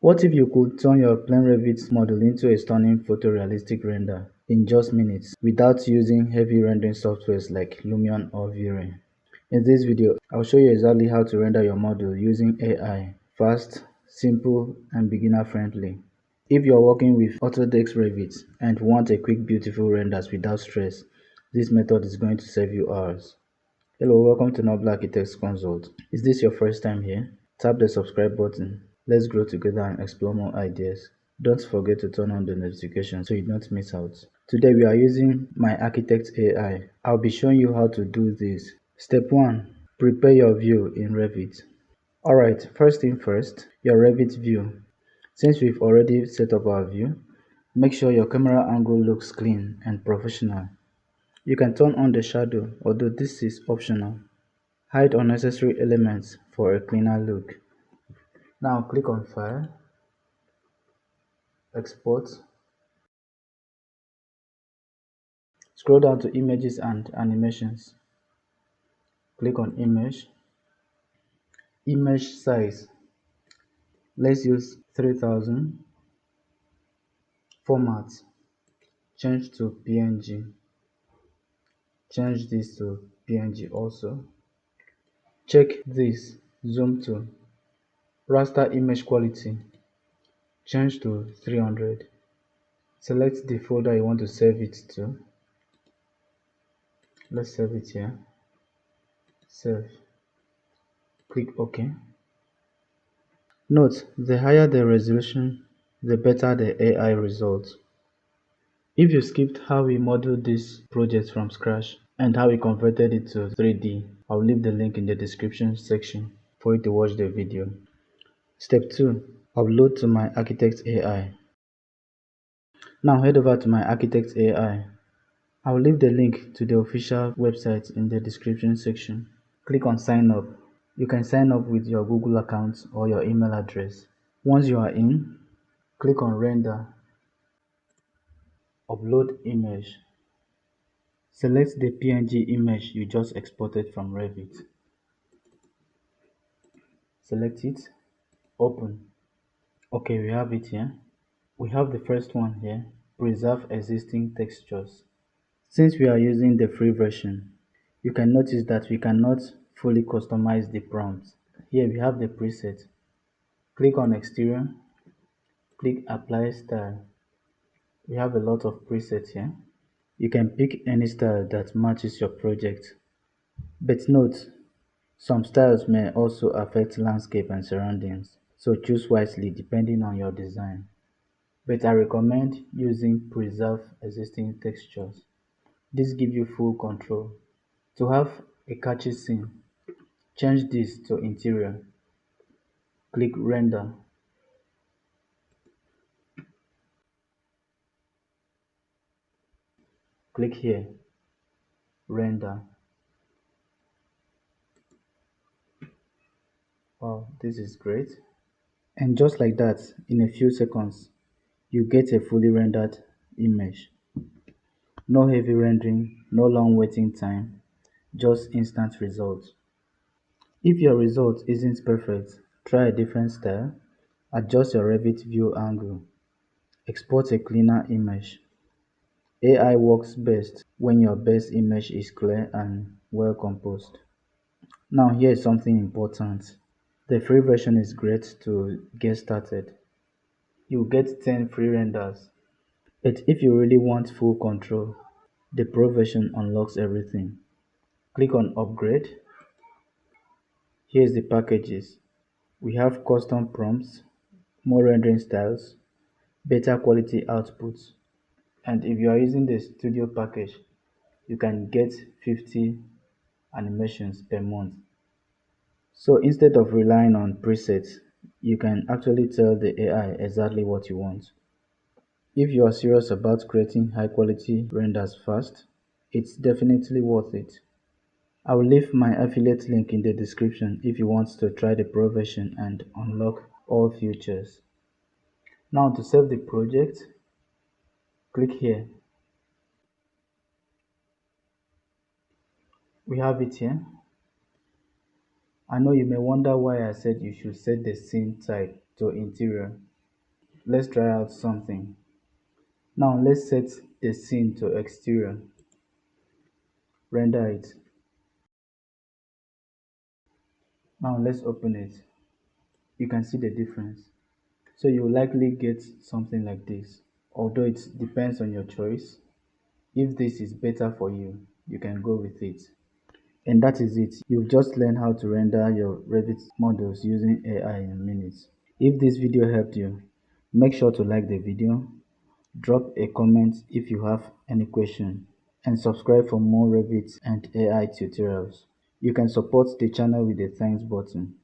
What if you could turn your plain Revit model into a stunning photorealistic render in just minutes without using heavy rendering softwares like Lumion or V-Ray? In this video, I'll show you exactly how to render your model using AI, fast, simple, and beginner friendly. If you're working with Autodesk Revit and want a quick beautiful renders without stress, this method is going to save you hours. Hello, welcome to Noble Architects Consult. Is this your first time here? Tap the subscribe button. Let's grow together and explore more ideas. Don't forget to turn on the notification so you don't miss out. Today we are using my Architect AI. I'll be showing you how to do this. Step 1. Prepare your view in Revit. Alright, first thing first, your Revit view. Since we've already set up our view, make sure your camera angle looks clean and professional. You can turn on the shadow, although this is optional. Hide unnecessary elements for a cleaner look. Now click on File, Export. Scroll down to Images and Animations. Click on Image. Image size. Let's use 3000. Format. Change to PNG. Change this to PNG also. Check this. Zoom to. Raster image quality. Change to 300. Select the folder you want to save it to. Let's save it here. Save. Click OK. Note, the higher the resolution, the better the AI results. If you skipped how we modeled this project from scratch and how we converted it to 3D, I'll leave the link in the description section for you to watch the video. Step 2. Upload to my Architect AI. Now head over to my Architect AI. I'll leave the link to the official website in the description section. Click on Sign Up. You can sign up with your Google account or your email address. Once you are in, click on Render. Upload image. Select the PNG image you just exported from Revit. Select it. Open. Okay, we have it here. We have the first one here. Preserve existing textures. Since we are using the free version, you can notice that we cannot fully customize the prompt. Here we have the preset. Click on Exterior. Click Apply Style. We have a lot of presets here. You can pick any style that matches your project. But note, some styles may also affect landscape and surroundings, so choose wisely depending on your design. But I recommend using Preserve Existing Textures. This gives you full control. To have a catchy scene, change this to Interior. Click Render. Click here, Render. Wow, this is great. And just like that, in a few seconds, you get a fully rendered image. No heavy rendering, no long waiting time, just instant results. If your result isn't perfect, try a different style, adjust your Revit view angle, export a cleaner image. AI works best when your best image is clear and well composed. Now here is something important. The free version is great to get started. You get 10 free renders. But if you really want full control, the Pro version unlocks everything. Click on Upgrade. Here's the packages. We have custom prompts, more rendering styles, better quality outputs. And if you are using the Studio package, you can get 50 animations per month. So instead of relying on presets, you can actually tell the AI exactly what you want. If you are serious about creating high quality renders fast, it's definitely worth it. I will leave my affiliate link in the description if you want to try the Pro version and unlock all features. Now to save the project, click here. We have it here. I know you may wonder why I said you should set the scene type to interior. Let's try out something. Now let's set the scene to exterior. Render it. Now let's open it. You can see the difference. So you'll likely get something like this. Although it depends on your choice. If this is better for you, you can go with it. And that is it. You've just learned how to render your Revit models using AI in minutes. If this video helped you, make sure to like the video, drop a comment if you have any question, and subscribe for more Revit and AI tutorials. You can support the channel with the thanks button.